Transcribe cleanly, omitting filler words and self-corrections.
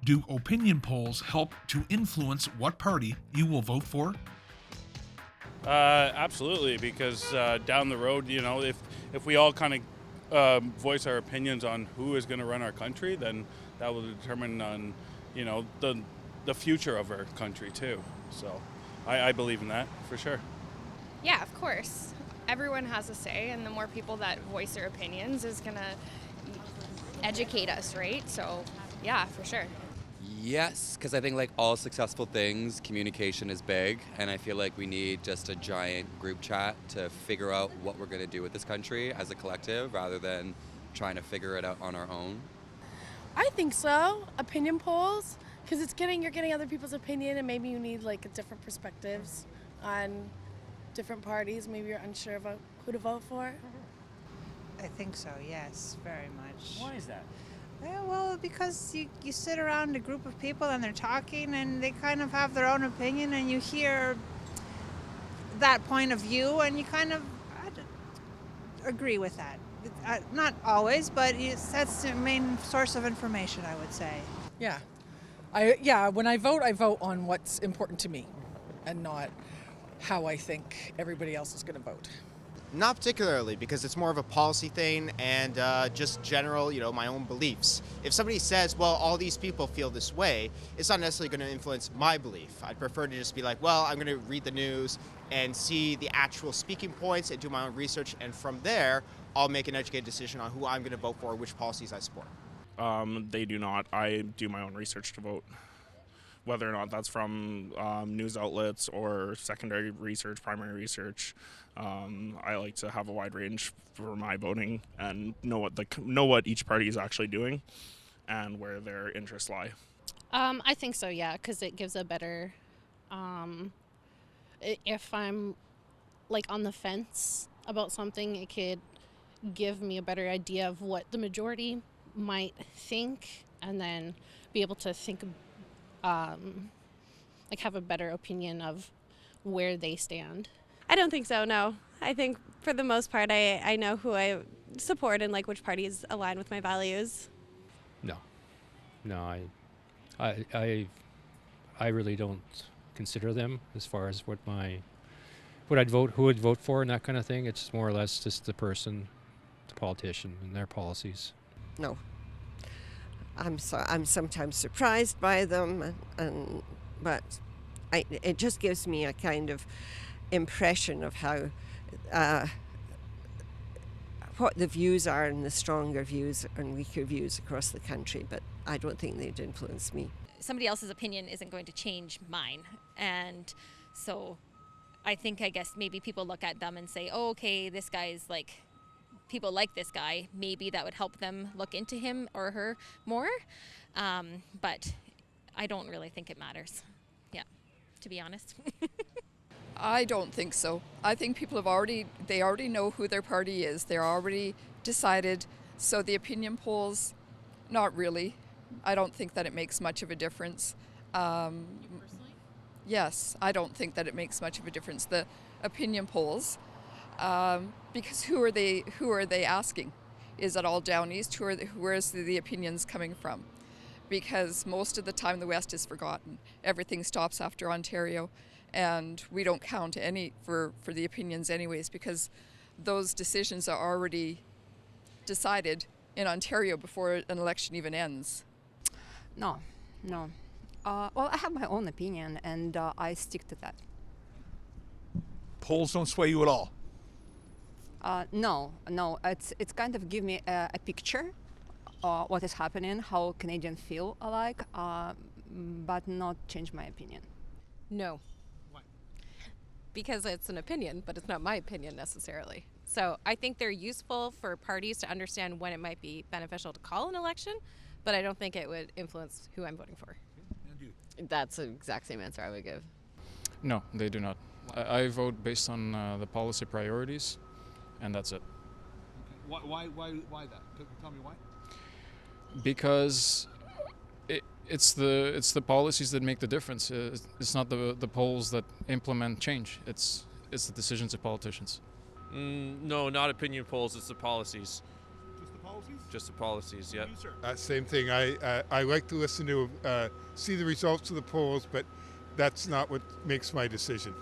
Do opinion polls help to influence what party you will vote for? Absolutely, because down the road, if we all kind of voice our opinions on who is going to run our country, then that will determine on, the future of our country too. So, I believe in that for sure. Yeah, of course. Everyone has a say, and the more people that voice their opinions is going to educate us, right? So, yeah, for sure. Yes, because I think like all successful things, communication is big, and I feel like we need just a giant group chat to figure out what we're going to do with this country as a collective rather than trying to figure it out on our own. I think so. Opinion polls, because you're getting other people's opinion, and maybe you need like different perspectives on different parties. Maybe you're unsure about who to vote for. I think so, yes, very much. Why is that? Yeah, well, because you sit around a group of people and they're talking and they kind of have their own opinion and you hear that point of view and you kind of agree with that. Not always, but that's the main source of information, I would say. Yeah. When I vote on what's important to me and not how I think everybody else is going to vote. Not particularly, because it's more of a policy thing and just general, my own beliefs. If somebody says, well, all these people feel this way, it's not necessarily going to influence my belief. I'd prefer to just be like, well, I'm going to read the news and see the actual speaking points and do my own research, and from there, I'll make an educated decision on who I'm going to vote for, which policies I support. They do not. I do my own research to vote. Whether or not that's from news outlets or secondary research, primary research, I like to have a wide range for my voting and know what each party is actually doing and where their interests lie. I think so, yeah, because it gives a better. If I'm like on the fence about something, it could give me a better idea of what the majority might think, and then be able to think. Have a better opinion of where they stand. I don't think so, no. I think for the most part I know who I support and like which parties align with my values. No, I really don't consider them as far as what I'd vote, who I'd vote for and that kind of thing. It's more or less just the person, the politician and their policies. No. I'm sometimes surprised by them, but it just gives me a kind of impression of how what the views are, and the stronger views and weaker views across the country. But I don't think they'd influence me. Somebody else's opinion isn't going to change mine, and so I guess maybe people look at them and say, "Oh, okay, this guy's like." People like this guy, maybe that would help them look into him or her more. But I don't really think it matters. Yeah, to be honest. I don't think so. I think people they already know who their party is. They're already decided. So the opinion polls, not really. I don't think that it makes much of a difference. Yes, I don't think that it makes much of a difference. The opinion polls. Because who are they asking? Is it all down east? Where is the opinions coming from? Because most of the time the West is forgotten. Everything stops after Ontario, and we don't count any for the opinions anyways, because those decisions are already decided in Ontario before an election even ends. No. Well, I have my own opinion, and I stick to that. Polls don't sway you at all. No. It's kind of give me a picture what is happening, how Canadians feel alike, but not change my opinion. No. Why? Because it's an opinion, but it's not my opinion necessarily. So I think they're useful for parties to understand when it might be beneficial to call an election, but I don't think it would influence who I'm voting for. That's the exact same answer I would give. No, they do not. I vote based on the policy priorities. And that's it. Okay. Why that? Tell me why. Because it's the policies that make the difference. It's not the polls that implement change. It's the decisions of politicians. No, not opinion polls. It's the policies. Just the policies? Just the policies, yeah. Same thing. I like to listen to see the results of the polls, but that's not what makes my decision.